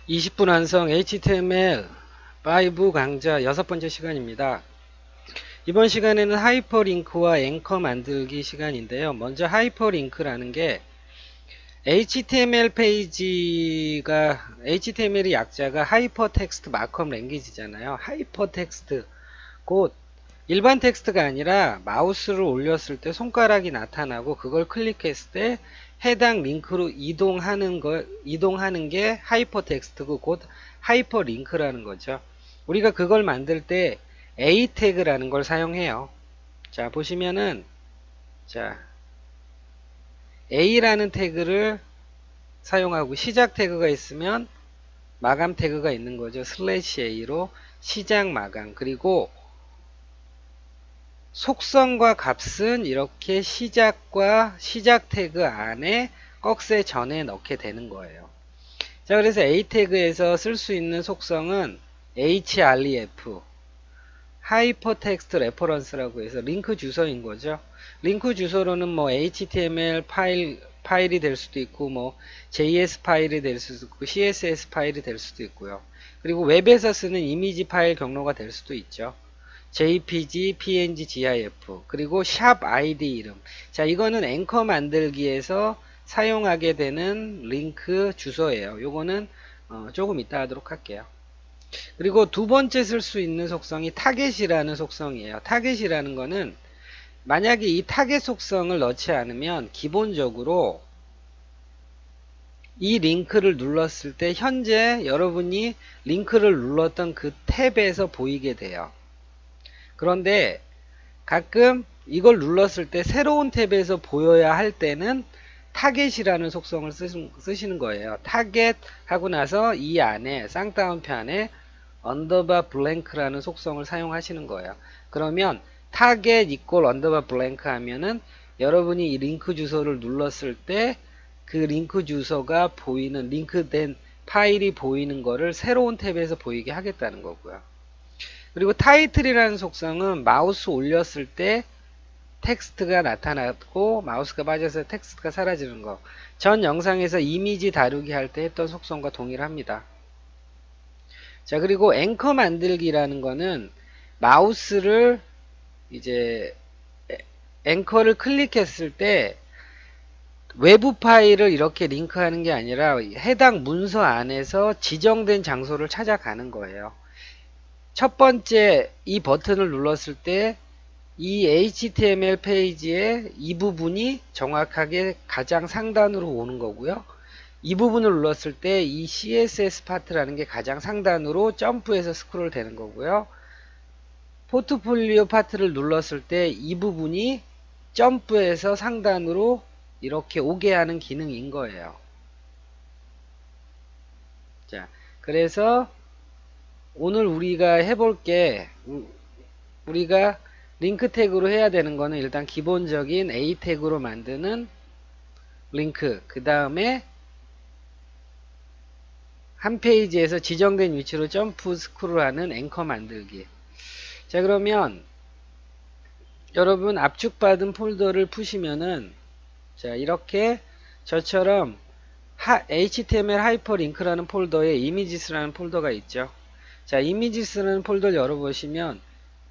20분 완성 HTML5 강좌 6번째 시간입니다. 이번 시간에는 하이퍼링크와 앵커 만들기 시간인데요. 먼저 하이퍼링크라는 게 HTML 페이지가 HTML의 약자가 하이퍼텍스트 마크업 랭귀지잖아요. 하이퍼텍스트 곧 일반 텍스트가 아니라 마우스를 올렸을 때 손가락이 나타나고 그걸 클릭했을 때 해당 링크로 이동하는 게 하이퍼텍스트고 곧 하이퍼링크라는 거죠. 우리가 그걸 만들 때 A 태그라는 걸 사용해요. 자, 보시면은 자, A라는 태그를 사용하고 시작 태그가 있으면 마감 태그가 있는 거죠. 슬래시 A로 시작 마감. 그리고 속성과 값은 이렇게 시작과 시작 태그 안에 꺽쇠 전에 넣게 되는 거예요. 자, 그래서 A 태그에서 쓸 수 있는 속성은 href, 하이퍼텍스트 레퍼런스라고 해서 링크 주소인 거죠. 링크 주소로는 뭐 HTML 파일이 될 수도 있고, 뭐 JS 파일이 될 수도 있고, CSS 파일이 될 수도 있고요. 그리고 웹에서 쓰는 이미지 파일 경로가 될 수도 있죠. JPG, PNG, GIF, 그리고 샵 ID 이름. 자, 이거는 앵커 만들기에서 사용하게 되는 링크 주소예요. 요거는 조금 이따 하도록 할게요. 그리고 두 번째 쓸 수 있는 속성이 타겟이라는 속성이에요. 타겟이라는 거는 만약에 이 타겟 속성을 넣지 않으면 기본적으로 이 링크를 눌렀을 때 현재 여러분이 링크를 눌렀던 그 탭에서 보이게 돼요. 그런데 가끔 이걸 눌렀을 때 새로운 탭에서 보여야 할 때는 타겟이라는 속성을 쓰시는 거예요. 타겟 하고 나서 이 안에 쌍따옴표 안에 언더바 블랭크라는 속성을 사용하시는 거예요. 그러면 타겟 이퀄 언더바 블랭크 하면은 여러분이 이 링크 주소를 눌렀을 때 그 링크 주소가 보이는 링크된 파일이 보이는 거를 새로운 탭에서 보이게 하겠다는 거고요. 그리고 타이틀이라는 속성은 마우스 올렸을 때 텍스트가 나타났고 마우스가 빠져서 텍스트가 사라지는 거. 전 영상에서 이미지 다루기 할 때 했던 속성과 동일합니다. 자, 그리고 앵커 만들기라는 거는 마우스를 이제 앵커를 클릭했을 때 외부 파일을 이렇게 링크하는 게 아니라 해당 문서 안에서 지정된 장소를 찾아가는 거예요. 첫 번째 이 버튼을 눌렀을 때 이 HTML 페이지의 이 부분이 정확하게 가장 상단으로 오는 거고요. 이 부분을 눌렀을 때 이 CSS 파트라는 게 가장 상단으로 점프해서 스크롤 되는 거고요. 포트폴리오 파트를 눌렀을 때 이 부분이 점프해서 상단으로 이렇게 오게 하는 기능인 거예요. 자, 그래서 오늘 우리가 해볼 게 우리가 링크 태그로 해야 되는 거는 일단 기본적인 A 태그로 만드는 링크, 그 다음에 한 페이지에서 지정된 위치로 점프 스크롤하는 앵커 만들기. 자, 그러면 여러분 압축받은 폴더를 푸시면은 자, 이렇게 저처럼 HTML 하이퍼링크라는 폴더에 이미지스라는 폴더가 있죠. 자, 이미지스라는 폴더를 열어보시면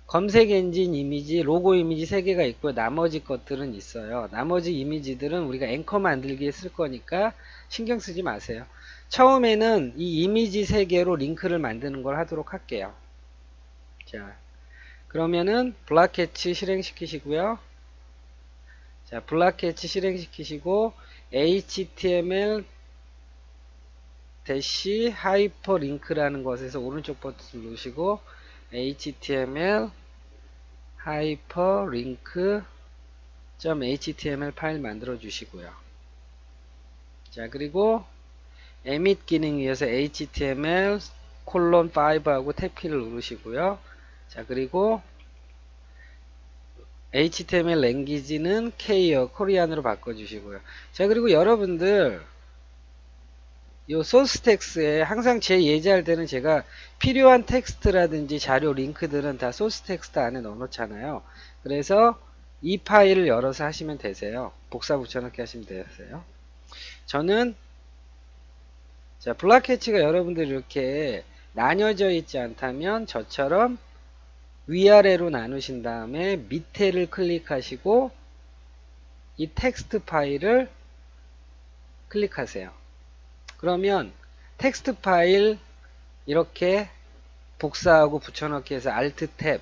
검색 엔진 이미지, 로고 이미지 3개가 있고 나머지 것들은 있어요. 나머지 이미지들은 우리가 앵커 만들기에 쓸 거니까 신경 쓰지 마세요. 처음에는 이 이미지 3개로 링크를 만드는 걸 하도록 할게요. 자, 그러면은 블락캐치 실행시키시고요. 자, 블락캐치 실행시키시고 HTML 대시 하이퍼링크라는 것에서 오른쪽 버튼 누르시고 HTML hyperlink.html 파일 만들어 주시고요. 자, 그리고 emit 기능 위해서 html 콜론 5하고 탭키를 누르시고요. 자, 그리고 HTML 랭귀지는 K어 코리안으로 바꿔주시고요. 자, 그리고 여러분들 요 소스 텍스트에 항상 제 예제할 때는 제가 필요한 텍스트라든지 자료 링크들은 다 소스 텍스트 안에 넣어놓잖아요. 그래서 이 파일을 열어서 하시면 되세요. 복사 붙여넣기 하시면 되세요. 저는 자, 블락 해치가 여러분들 이렇게 나뉘어져 있지 않다면 저처럼 위아래로 나누신 다음에 밑에를 클릭하시고 이 텍스트 파일을 클릭하세요. 그러면 텍스트 파일 이렇게 복사하고 붙여넣기 해서 Alt 탭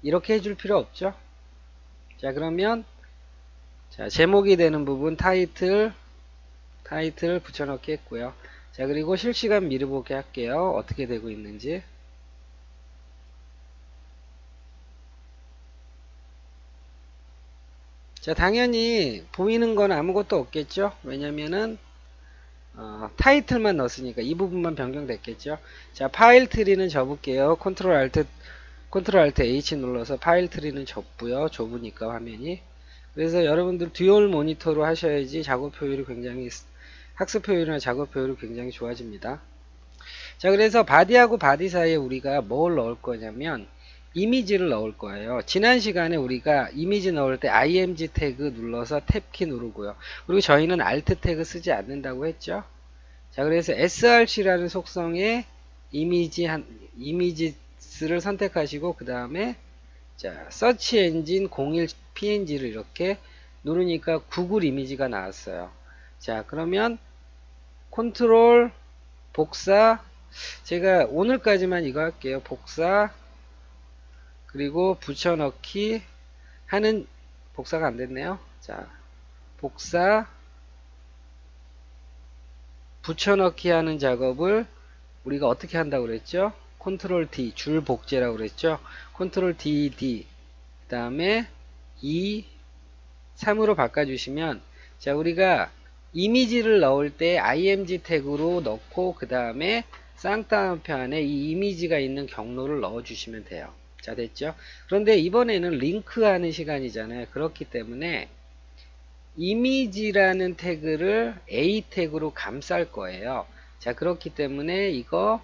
이렇게 해줄 필요 없죠. 자, 그러면 자, 제목이 되는 부분 타이틀 붙여넣기 했고요. 자, 그리고 실시간 미르보기 할게요. 어떻게 되고 있는지. 자, 당연히 보이는 건 아무것도 없겠죠. 왜냐면은 타이틀만 넣었으니까 이 부분만 변경됐겠죠. 자, 파일 트리는 접을게요. 컨트롤 알트 H 눌러서 파일 트리는 접고요. 좁으니까 화면이. 그래서 여러분들 듀얼 모니터로 하셔야지 작업 효율이 굉장히 학습 효율이나 작업 효율이 굉장히 좋아집니다. 자, 그래서 바디하고 바디 사이에 우리가 뭘 넣을 거냐면 이미지를 넣을 거예요. 지난 시간에 우리가 이미지 넣을 때 img 태그 눌러서 탭키 누르고요. 그리고 저희는 alt 태그 쓰지 않는다고 했죠. 자, 그래서 src라는 속성의 이미지를 선택하시고 그 다음에 자, 서치 엔진 01 png를 이렇게 누르니까 구글 이미지가 나왔어요. 자, 그러면 컨트롤 복사, 제가 오늘까지만 이거 할게요. 복사 그리고 붙여넣기 하는, 복사가 안 됐네요. 자, 복사 붙여넣기 하는 작업을 우리가 어떻게 한다고 그랬죠? 컨트롤 D 줄 복제라고 그랬죠? 컨트롤 D 그 다음에 2 3으로 바꿔주시면, 자, 우리가 이미지를 넣을 때 img 태그로 넣고 그 다음에 쌍따옴표 안에 이 이미지가 있는 경로를 넣어주시면 돼요. 자, 됐죠? 그런데 이번에는 링크하는 시간이잖아요. 그렇기 때문에 이미지라는 태그를 A 태그로 감쌀 거예요. 자, 그렇기 때문에 이거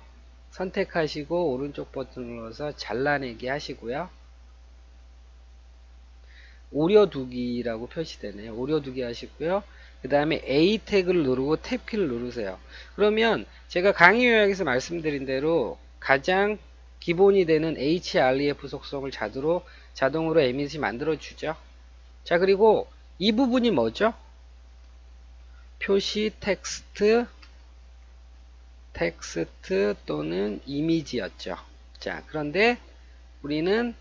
선택하시고 오른쪽 버튼 눌러서 잘라내기 하시고요. 오려두기라고 표시되네요. 오려두기 하시고요. 그 다음에 A 태그를 누르고 탭키를 누르세요. 그러면 제가 강의 요약에서 말씀드린 대로 가장 기본이 되는 href 속성을 자동으로 이미지 만들어 주죠. 자, 그리고 이 부분이 뭐죠? 표시 텍스트 또는 이미지였죠. 자, 그런데 우리는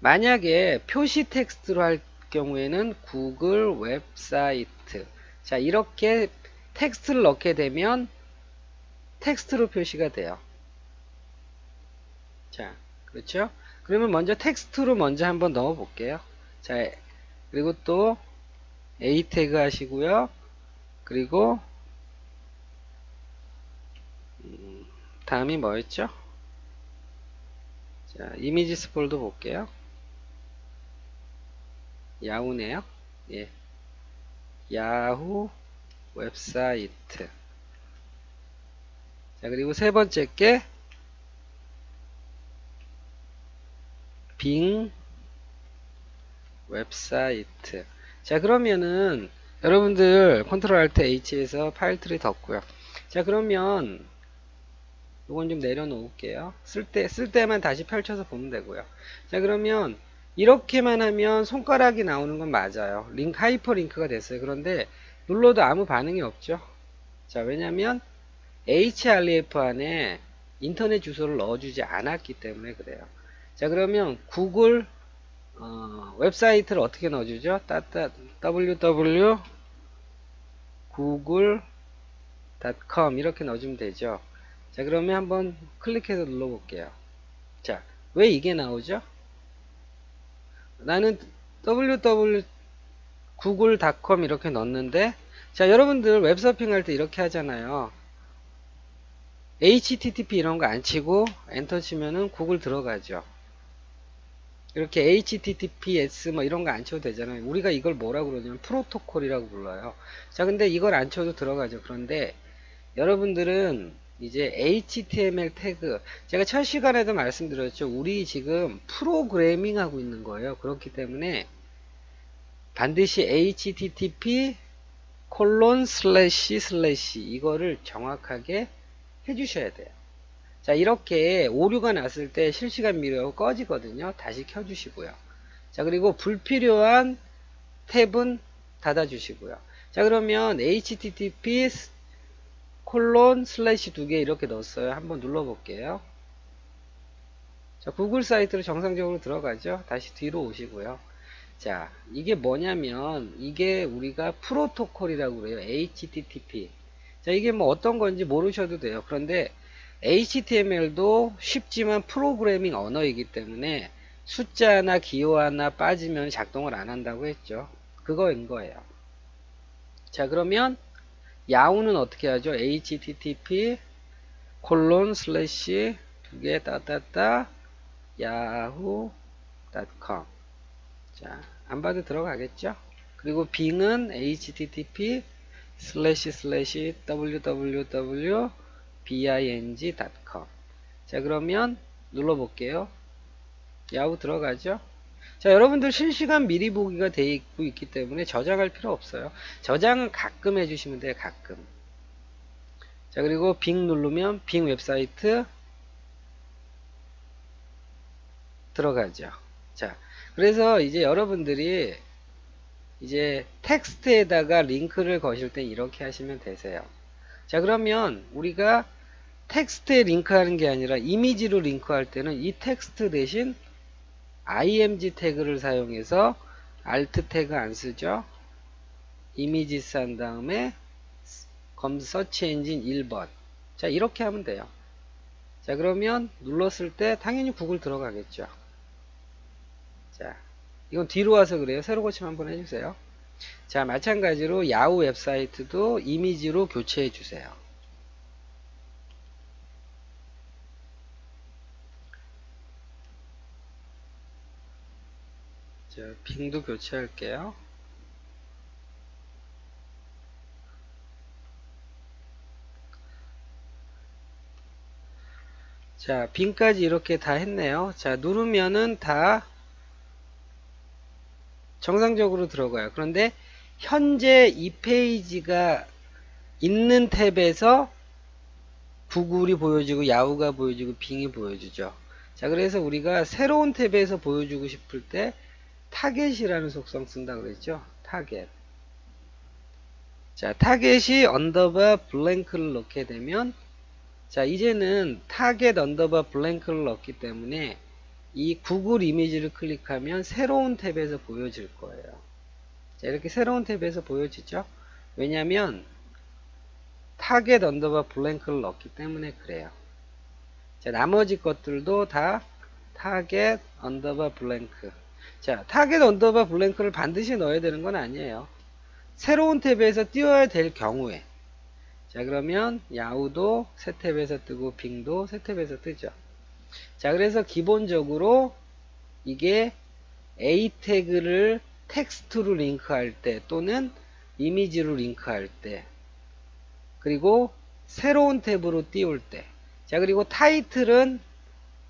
만약에 표시 텍스트로 할 경우에는 구글 웹사이트, 자, 이렇게 텍스트를 넣게 되면 텍스트로 표시가 돼요. 자, 그렇죠? 그러면 먼저 텍스트로 먼저 한번 넣어 볼게요. 자, 그리고 또 A 태그 하시고요. 그리고 다음이 뭐였죠? 자, 이미지스 폴더 볼게요. 야후네요. 예. 야후 웹사이트. 자, 그리고 세 번째 게 빙 웹사이트. 자, 그러면은 여러분들 컨트롤 알트 H에서 파일 트리 덮고요. 자, 그러면 이건 좀 내려놓을게요. 쓸 때만 다시 펼쳐서 보면 되고요. 자, 그러면 이렇게만 하면 손가락이 나오는 건 맞아요. 하이퍼링크가 됐어요. 그런데 눌러도 아무 반응이 없죠. 자, 왜냐면 href 안에 인터넷 주소를 넣어주지 않았기 때문에 그래요. 자, 그러면 구글 웹사이트를 어떻게 넣어주죠? www google.com 이렇게 넣어주면 되죠. 자, 그러면 한번 클릭해서 눌러볼게요. 자, 왜 이게 나오죠? 나는 google.com 이렇게 넣었는데, 자, 여러분들 웹서핑 할 때 이렇게 하잖아요. http 이런 거 안 치고 엔터 치면은 구글 들어가죠. 이렇게 https 뭐 이런 거 안 쳐도 되잖아요. 우리가 이걸 뭐라고 그러냐면 프로토콜이라고 불러요. 자, 근데 이걸 안 쳐도 들어가죠. 그런데 여러분들은 이제 HTML 태그, 제가 첫 시간에도 말씀드렸죠. 우리 지금 프로그래밍 하고 있는 거예요. 그렇기 때문에 반드시 HTTP 콜론 슬래시 이거를 정확하게 해주셔야 돼요. 자, 이렇게 오류가 났을 때 실시간 미러가 꺼지거든요. 다시 켜주시고요. 자, 그리고 불필요한 탭은 닫아주시고요. 자, 그러면 http 콜론 슬래시 2개 이렇게 넣었어요. 한번 눌러볼게요. 자, 구글 사이트로 정상적으로 들어가죠. 다시 뒤로 오시고요. 자, 이게 뭐냐면 이게 우리가 프로토콜이라고 그래요. HTTP. 자, 이게 뭐 어떤 건지 모르셔도 돼요. 그런데 HTML도 쉽지만 프로그래밍 언어이기 때문에 숫자나 기호 하나 빠지면 작동을 안 한다고 했죠. 그거인 거예요. 자, 그러면 야후는 어떻게 하죠? http 콜론 슬래시 2개 따따따 yahoo.com. 자, 안 봐도 들어가겠죠? 그리고 빙은 http 슬래시 슬래시 www.bing.com. 자, 그러면 눌러볼게요. 야후 들어가죠? 자, 여러분들 실시간 미리 보기가 되어 있고 있기 때문에 저장할 필요 없어요. 저장은 가끔 해주시면 돼요. 가끔. 자, 그리고 빙 누르면 빙 웹사이트 들어가죠. 자, 그래서 이제 여러분들이 이제 텍스트에다가 링크를 거실 때 이렇게 하시면 되세요. 자, 그러면 우리가 텍스트에 링크하는 게 아니라 이미지로 링크할 때는 이 텍스트 대신 img 태그를 사용해서 alt 태그 안 쓰죠. 이미지스 한 다음에 서치 엔진 1번. 자, 이렇게 하면 돼요. 자, 그러면 눌렀을 때 당연히 구글 들어가겠죠. 자, 이건 뒤로 와서 그래요. 새로 고침 한번 해주세요. 자, 마찬가지로 야후 웹사이트도 이미지로 교체해 주세요. 자, 빙도 교체할게요. 자, 빙까지 이렇게 다 했네요. 자, 누르면은 다 정상적으로 들어가요. 그런데 현재 이 페이지가 있는 탭에서 구글이 보여지고 야후가 보여지고 빙이 보여주죠. 자, 그래서 우리가 새로운 탭에서 보여주고 싶을 때 타겟이라는 속성 쓴다 그랬죠. 타겟. 자, 타겟이 언더바 블랭크를 넣게 되면, 자, 이제는 타겟 언더바 블랭크를 넣기 때문에 이 구글 이미지를 클릭하면 새로운 탭에서 보여질 거예요. 자, 이렇게 새로운 탭에서 보여지죠. 왜냐면 타겟 언더바 블랭크를 넣기 때문에 그래요. 자, 나머지 것들도 다 타겟 언더바 블랭크. 자, 타겟 언더바 블랭크를 반드시 넣어야 되는 건 아니에요. 새로운 탭에서 띄워야 될 경우에. 자, 그러면 야후도 새 탭에서 뜨고 빙도 새 탭에서 뜨죠. 자, 그래서 기본적으로 이게 A 태그를 텍스트로 링크할 때 또는 이미지로 링크할 때, 그리고 새로운 탭으로 띄울 때. 자, 그리고 타이틀은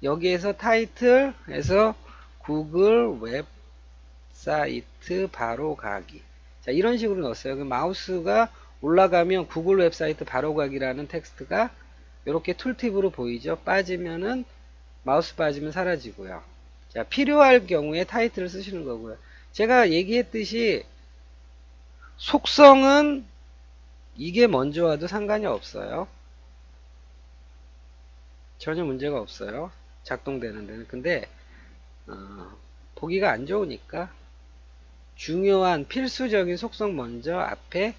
여기에서 타이틀에서 구글 웹사이트 바로 가기. 자, 이런 식으로 넣었어요. 그 마우스가 올라가면 구글 웹사이트 바로 가기라는 텍스트가 이렇게 툴팁으로 보이죠. 빠지면은 마우스 빠지면 사라지고요. 자, 필요할 경우에 타이틀을 쓰시는 거고요. 제가 얘기했듯이 속성은 이게 먼저 와도 상관이 없어요. 전혀 문제가 없어요. 작동되는 데는. 근데 보기가 안 좋으니까 중요한 필수적인 속성 먼저 앞에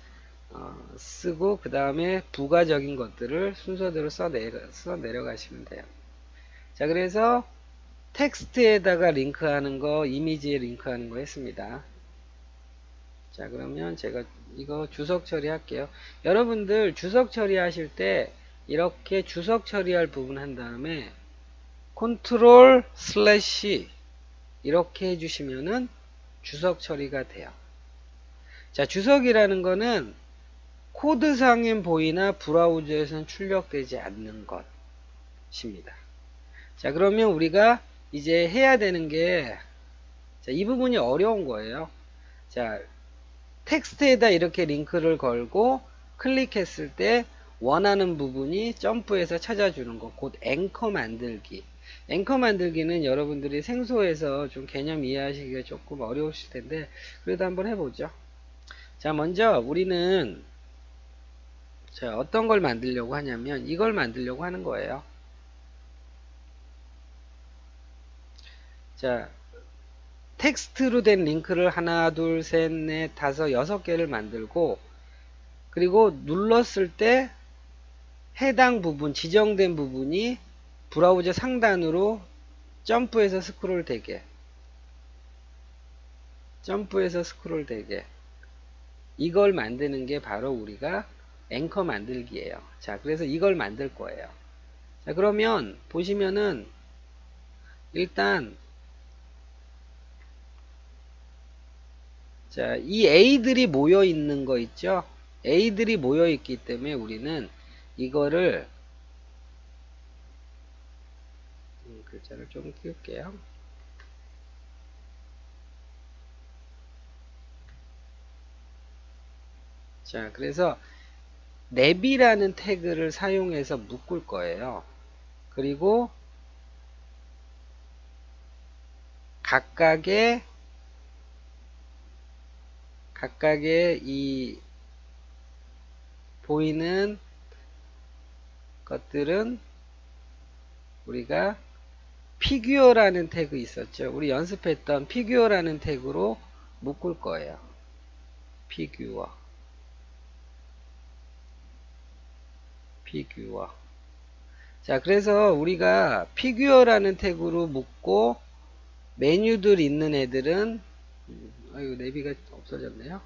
쓰고 그 다음에 부가적인 것들을 순서대로 써 내려가시면 돼요. 자, 그래서 텍스트에다가 링크하는 거, 이미지에 링크하는 거 했습니다. 자, 그러면 제가 이거 주석 처리할게요. 여러분들 주석 처리하실 때 이렇게 주석 처리할 부분 한 다음에 컨트롤 슬래시 이렇게 해주시면은 주석 처리가 돼요. 자, 주석이라는 거는 코드상엔 보이나 브라우저에서는 출력되지 않는 것입니다. 자, 그러면 우리가 이제 해야 되는 게, 자, 이 부분이 어려운 거예요. 자, 텍스트에다 이렇게 링크를 걸고 클릭했을 때 원하는 부분이 점프해서 찾아주는 거, 곧 앵커 만들기. 앵커 만들기는 여러분들이 생소해서 좀 개념 이해하시기가 조금 어려우실 텐데 그래도 한번 해보죠. 자, 먼저 우리는 자, 어떤 걸 만들려고 하냐면 이걸 만들려고 하는 거예요. 자, 텍스트로 된 링크를 하나, 둘, 셋, 넷, 다섯, 여섯 개를 만들고 그리고 눌렀을 때 해당 부분, 지정된 부분이 브라우저 상단으로 점프해서 스크롤 되게 이걸 만드는 게 바로 우리가 앵커 만들기예요. 자, 그래서 이걸 만들 거예요. 자, 그러면 보시면은 일단 자, 이 A들이 모여 있는 거 있죠? A들이 모여 있기 때문에 우리는 이거를 글자를 좀 띄울게요. 자, 그래서 랩이라는 태그를 사용해서 묶을 거예요. 그리고 각각의 이 보이는 것들은 우리가 피규어라는 태그 있었죠. 우리 연습했던 피규어라는 태그로 묶을 거예요. 피규어. 자, 그래서 우리가 피규어라는 태그로 묶고 메뉴들 있는 애들은 아이고 내비가 없어졌네요.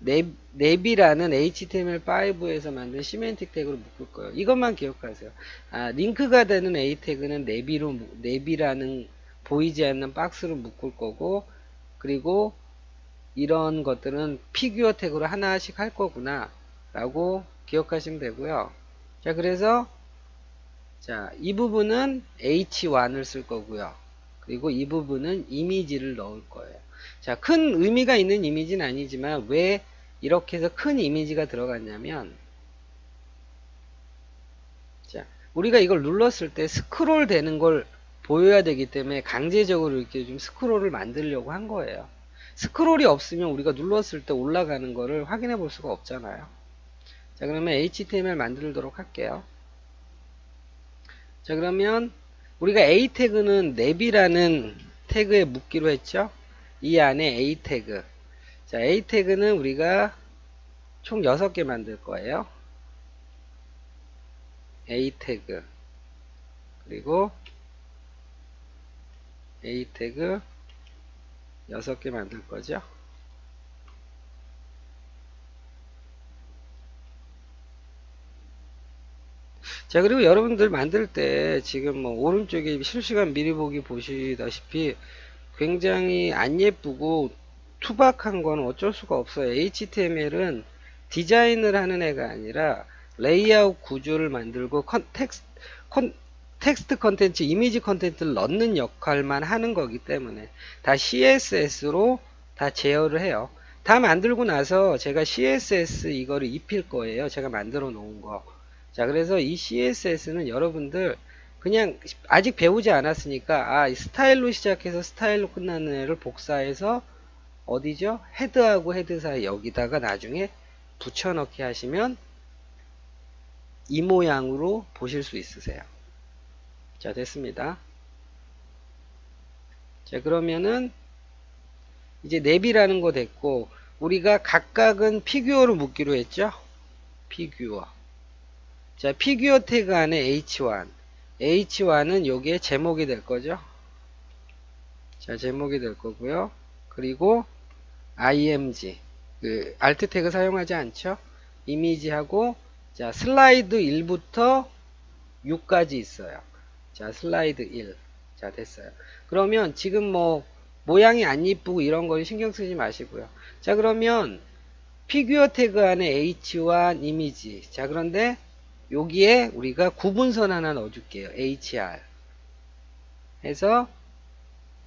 랩이라는 HTML5에서 만든 시멘틱 태그로 묶을 거예요. 이것만 기억하세요. 아, 링크가 되는 A 태그는 랩이라는 보이지 않는 박스로 묶을 거고, 그리고 이런 것들은 피규어 태그로 하나씩 할 거구나 라고 기억하시면 되고요. 자, 그래서 자, 이 부분은 H1을 쓸 거고요. 그리고 이 부분은 이미지를 넣을 거예요. 자, 큰 의미가 있는 이미지는 아니지만 왜 이렇게 해서 큰 이미지가 들어갔냐면 자, 우리가 이걸 눌렀을 때 스크롤 되는 걸 보여야 되기 때문에 강제적으로 이렇게 좀 스크롤을 만들려고 한 거예요. 스크롤이 없으면 우리가 눌렀을 때 올라가는 거를 확인해 볼 수가 없잖아요. 자, 그러면 HTML 만들도록 할게요. 자, 그러면 우리가 A 태그는 랩이라는 태그에 묶기로 했죠. 이 안에 A 태그. 자, A 태그는 우리가 총 6개 만들 거예요. A 태그. 그리고 A 태그 6개 만들 거죠. 자, 그리고 여러분들 만들 때 지금 뭐 오른쪽에 실시간 미리 보기 보시다시피 굉장히 안 예쁘고 투박한 건 어쩔 수가 없어요. HTML은 디자인을 하는 애가 아니라 레이아웃 구조를 만들고 텍스트 컨텐츠, 이미지 컨텐츠를 넣는 역할만 하는 거기 때문에 다 CSS로 다 제어를 해요. 다 만들고 나서 제가 CSS 이거를 입힐 거예요. 제가 만들어 놓은 거. 자, 그래서 이 CSS는 여러분들 그냥 아직 배우지 않았으니까 스타일로 시작해서 스타일로 끝나는 애를 복사해서 어디죠? 헤드하고 헤드 사이 여기다가 나중에 붙여넣기 하시면 이 모양으로 보실 수 있으세요. 자, 됐습니다. 자, 그러면은 이제 랩이라는 거 됐고 우리가 각각은 피규어로 묶기로 했죠? 피규어. 자, 피규어 태그 안에 H1은 여기에 제목이 될 거죠. 자, 제목이 될 거고요. 그리고 img 그 alt 태그 사용하지 않죠? 이미지하고 자, 슬라이드 1부터 6까지 있어요. 자, 슬라이드 1. 자, 됐어요. 그러면 지금 뭐 모양이 안 이쁘고 이런 거 신경 쓰지 마시고요. 자, 그러면 피규어 태그 안에 H1 이미지. 자, 그런데 여기에 우리가 구분선 하나 넣어줄게요. HR 해서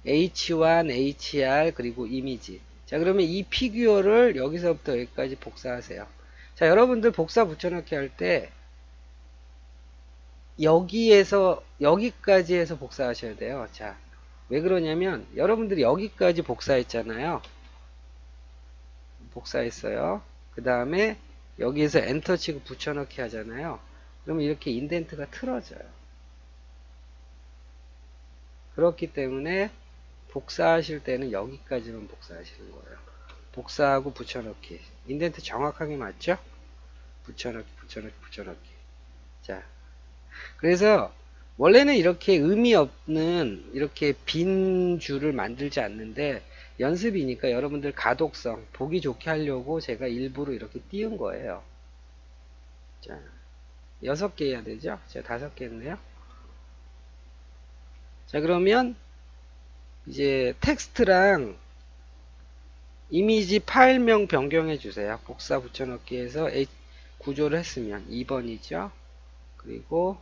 H1, HR 그리고 이미지. 자, 그러면 이 피규어를 여기서부터 여기까지 복사하세요. 자, 여러분들 복사 붙여넣기 할 때 여기에서 여기까지 해서 복사하셔야 돼요. 자, 왜 그러냐면 여러분들이 여기까지 복사했잖아요. 복사했어요. 그 다음에 여기에서 엔터 치고 붙여넣기 하잖아요. 그러면 이렇게 인덴트가 틀어져요. 그렇기 때문에 복사하실 때는 여기까지만 복사하시는 거예요. 복사하고 붙여넣기. 인덴트 정확하게 맞죠? 붙여넣기, 붙여넣기, 붙여넣기. 자, 그래서 원래는 이렇게 의미 없는 이렇게 빈 줄을 만들지 않는데 연습이니까 여러분들 가독성, 보기 좋게 하려고 제가 일부러 이렇게 띄운 거예요. 자, 6개 해야 되죠? 제가 5개 했네요. 자, 그러면 이제 텍스트랑 이미지 파일명 변경해 주세요. 복사 붙여넣기 해서 구조를 했으면 2번이죠. 그리고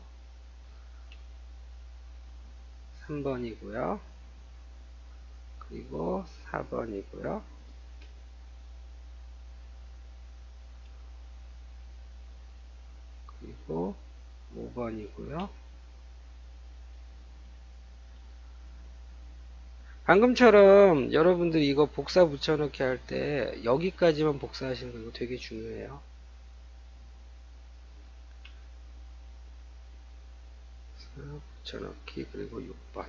3번이고요. 그리고 4번이고요. 그리고 5번이고요. 방금처럼 여러분들이 이거 복사 붙여넣기 할 때 여기까지만 복사하시는 거 이거 되게 중요해요. 붙여넣기 그리고 6번.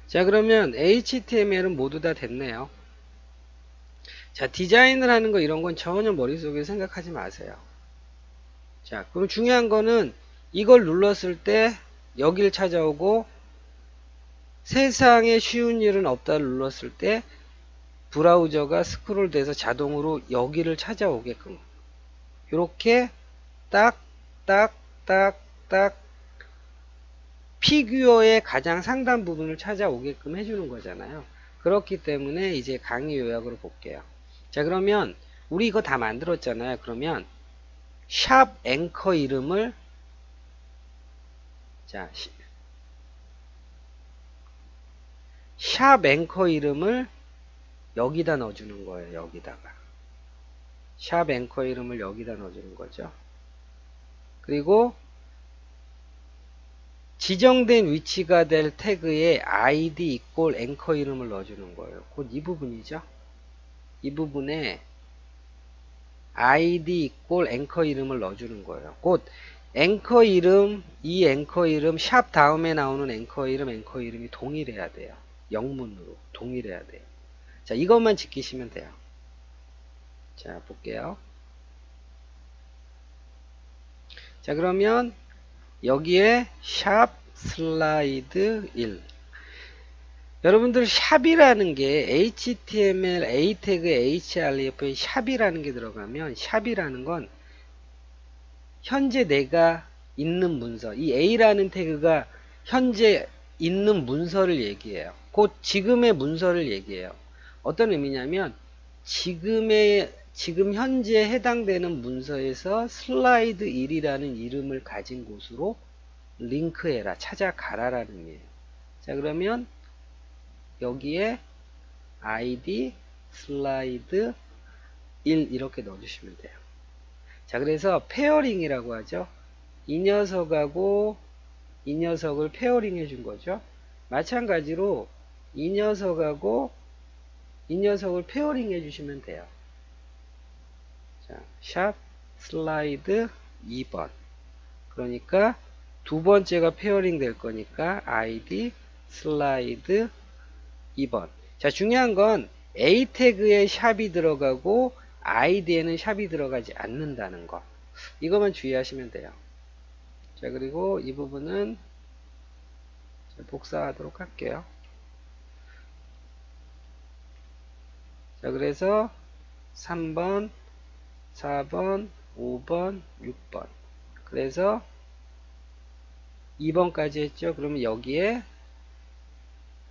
자, 그러면 HTML은 모두 다 됐네요. 자, 디자인을 하는 거 이런 건 전혀 머릿속에 생각하지 마세요. 자, 그럼 중요한 거는 이걸 눌렀을 때 여기를 찾아오고 세상에 쉬운 일은 없다를 눌렀을 때 브라우저가 스크롤 돼서 자동으로 여기를 찾아오게끔 이렇게 딱 피규어의 가장 상단 부분을 찾아오게끔 해주는 거잖아요. 그렇기 때문에 이제 강의 요약으로 볼게요. 자, 그러면 우리 이거 다 만들었잖아요. 그러면 샵 앵커 이름을 자, 샵 앵커 이름을 여기다 넣어주는 거예요. 여기다가 샵 앵커 이름을 여기다 넣어주는 거죠. 그리고 지정된 위치가 될 태그에 id 이꼴 앵커 이름을 넣어주는 거예요. 곧 이 부분이죠. 이 부분에 id 이꼴 앵커 이름을 넣어주는 거예요. 곧 앵커 이름, 이 앵커 이름, 샵 다음에 나오는 앵커 이름이 동일해야 돼요. 영문으로 동일해야 돼요. 자, 이것만 지키시면 돼요. 자, 볼게요. 자, 그러면 여기에 샵 슬라이드 1. 여러분들 샵이라는 게 HTML, A 태그, href에 샵이라는 게 들어가면 샵이라는 건 현재 내가 있는 문서, 이 A라는 태그가 현재 있는 문서를 얘기해요. 곧 지금의 문서를 얘기해요. 어떤 의미냐면 지금 현재 해당되는 문서에서 슬라이드 1이라는 이름을 가진 곳으로 링크해라, 찾아가라라는 의미예요. 자, 그러면 여기에 id 슬라이드 1 이렇게 넣어주시면 돼요. 자, 그래서 페어링이라고 하죠. 이 녀석하고 이 녀석을 페어링 해준 거죠. 마찬가지로 이 녀석하고 이 녀석을 페어링 해주시면 돼요. 자, 샵 슬라이드 2번. 그러니까 두 번째가 페어링 될 거니까 id 슬라이드 2번. 자, 중요한 건 A 태그에 샵이 들어가고 id에는 샵이 들어가지 않는다는 거. 이것만 주의하시면 돼요. 자, 그리고 이 부분은 복사하도록 할게요. 자, 그래서 3번, 4번, 5번, 6번. 그래서 2번까지 했죠. 그러면 여기에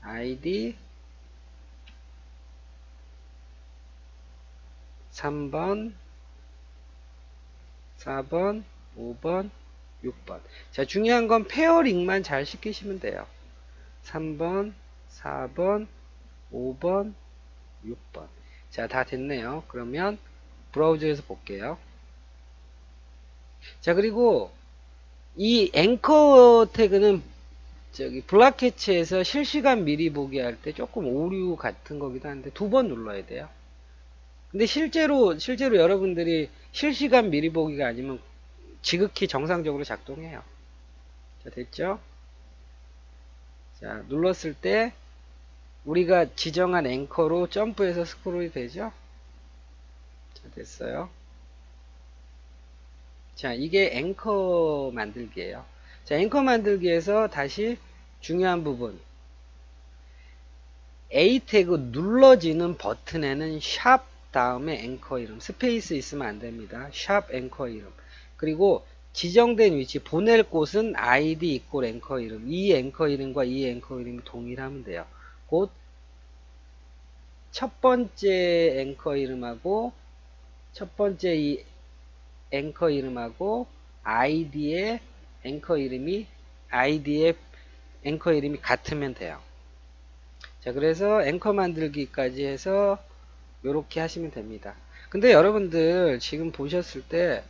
id 3번, 4번, 5번, 6번. 자, 중요한 건 페어링만 잘 시키시면 돼요. 3번, 4번, 5번, 6번. 자, 다 됐네요. 그러면 브라우저에서 볼게요. 자, 그리고 이 앵커 태그는 저기 블락캐치에서 실시간 미리 보기 할 때 조금 오류 같은 거기도 한데 2번 눌러야 돼요. 근데 실제로 여러분들이 실시간 미리 보기가 아니면 지극히 정상적으로 작동해요. 자, 됐죠? 자, 눌렀을 때 우리가 지정한 앵커로 점프해서 스크롤이 되죠? 자, 됐어요. 자, 이게 앵커 만들기예요. 자, 앵커 만들기에서 다시 중요한 부분. A 태그 눌러지는 버튼에는 샵 다음에 앵커 이름, 스페이스 있으면 안 됩니다. 샵 앵커 이름. 그리고 지정된 위치, 보낼 곳은 id 이꼴 앵커 이름. 이 앵커 이름과 이 앵커 이름이 동일하면 돼요. 곧 첫 번째 앵커 이름하고 첫 번째 이 앵커 이름하고 id의 앵커 이름이 같으면 돼요. 자, 그래서 앵커 만들기까지 해서 요렇게 하시면 됩니다. 근데 여러분들 지금 보셨을 때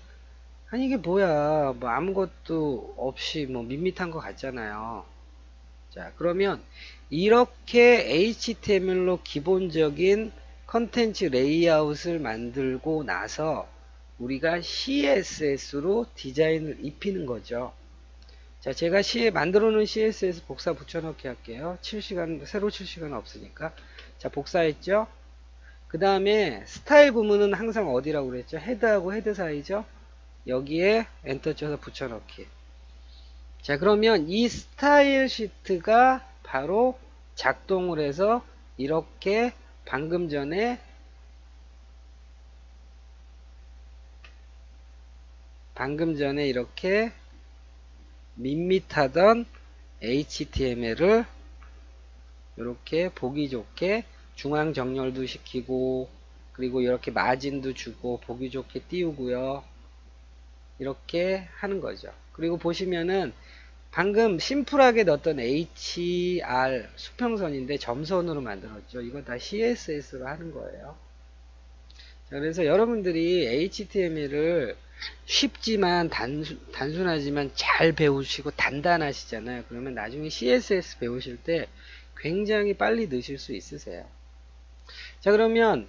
아니 이게 뭐야 뭐 아무것도 없이 뭐 밋밋한 것 같잖아요. 자, 그러면 이렇게 HTML로 기본적인 컨텐츠 레이아웃을 만들고 나서 우리가 CSS로 디자인을 입히는 거죠. 자, 제가 만들어 놓은 CSS 복사 붙여넣기 할게요. 새로 칠 시간은 없으니까. 자, 복사했죠? 그 다음에 스타일 구문은 항상 어디라고 그랬죠? 헤드하고 헤드 사이죠? 여기에 엔터 쳐서 붙여넣기. 자, 그러면 이 스타일 시트가 바로 작동을 해서 이렇게 방금 전에 이렇게 밋밋하던 HTML을 이렇게 보기 좋게 중앙 정렬도 시키고 그리고 이렇게 마진도 주고 보기 좋게 띄우고요. 이렇게 하는 거죠. 그리고 보시면은 방금 심플하게 넣었던 HR 수평선인데 점선으로 만들었죠. 이거 다 CSS로 하는 거예요. 자, 그래서 여러분들이 HTML을 쉽지만 단순하지만 잘 배우시고 단단하시잖아요. 그러면 나중에 CSS 배우실 때 굉장히 빨리 넣으실 수 있으세요. 자, 그러면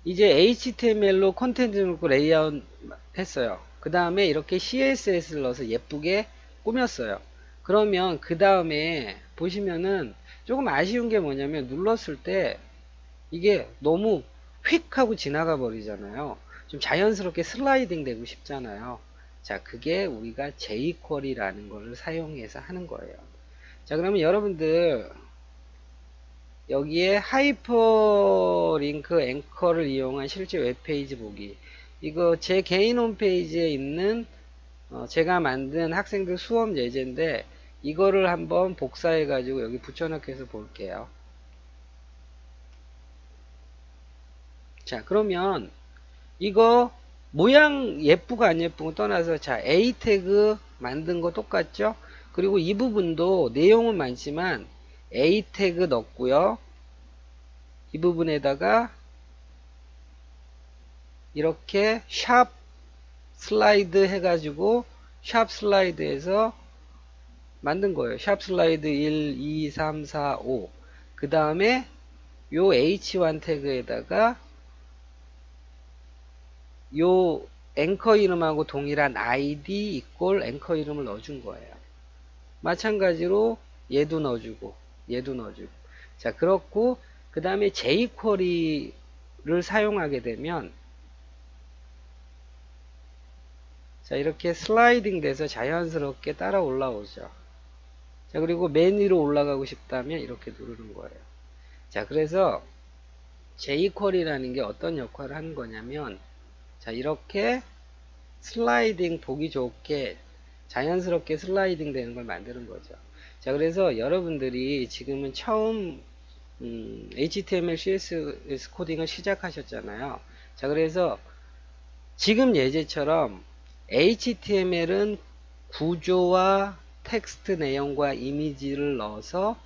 이제 HTML로 콘텐츠 넣고 레이아웃 했어요. 그 다음에 이렇게 CSS를 넣어서 예쁘게 꾸몄어요. 그러면 그 다음에 보시면은 조금 아쉬운 게 뭐냐면 눌렀을 때 이게 너무 휙 하고 지나가 버리잖아요. 좀 자연스럽게 슬라이딩 되고 싶잖아요. 자, 그게 우리가 jQuery라는 걸 사용해서 하는 거예요. 자, 그러면 여러분들 여기에 하이퍼링크 앵커를 이용한 실제 웹페이지 보기. 이거 제 개인 홈페이지에 있는 제가 만든 학생들 수업 예제인데 이거를 한번 복사해 가지고 여기 붙여넣기 해서 볼게요. 자, 그러면 이거 모양 예쁘고 안 예쁘고 떠나서 자, A 태그 만든 거 똑같죠? 그리고 이 부분도 내용은 많지만 A 태그 넣고요. 이 부분에다가 이렇게 샵 슬라이드 해가지고 샵 슬라이드에서 만든 거예요. 샵 슬라이드 1, 2, 3, 4, 5. 그 다음에 요 H1 태그에다가 요 앵커 이름하고 동일한 ID 이꼴 앵커 이름을 넣어준 거예요. 마찬가지로 얘도 넣어주고 얘도 넣어주고. 자, 그렇고 그 다음에 jQuery를 사용하게 되면 자, 이렇게 슬라이딩 돼서 자연스럽게 따라 올라오죠. 자, 그리고 맨 위로 올라가고 싶다면 이렇게 누르는 거예요. 자, 그래서 jQuery라는 게 어떤 역할을 하는 거냐면 자, 이렇게 슬라이딩 보기 좋게 자연스럽게 슬라이딩 되는 걸 만드는 거죠. 자, 그래서 여러분들이 지금은 처음 HTML, CSS 코딩을 시작하셨잖아요. 자, 그래서 지금 예제처럼 HTML은 구조와 텍스트 내용과 이미지를 넣어서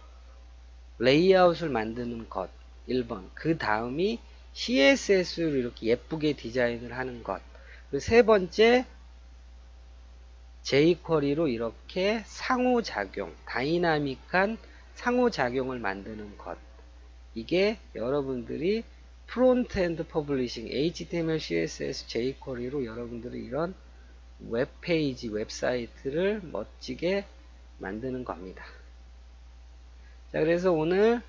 레이아웃을 만드는 것 1번. 그 다음이 CSS로 이렇게 예쁘게 디자인을 하는 것. 그리고 세 번째, jQuery로 이렇게 상호작용, 다이나믹한 상호작용을 만드는 것. 이게 여러분들이 프론트엔드 퍼블리싱, HTML, CSS, jQuery로 여러분들이 이런 웹페이지, 웹사이트를 멋지게 만드는 겁니다. 자, 그래서 오늘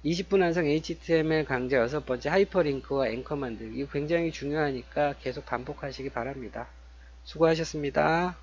20분 완성 HTML 강좌 6번째 하이퍼링크와 앵커 만들기. 이거 굉장히 중요하니까 계속 반복하시기 바랍니다. 수고하셨습니다.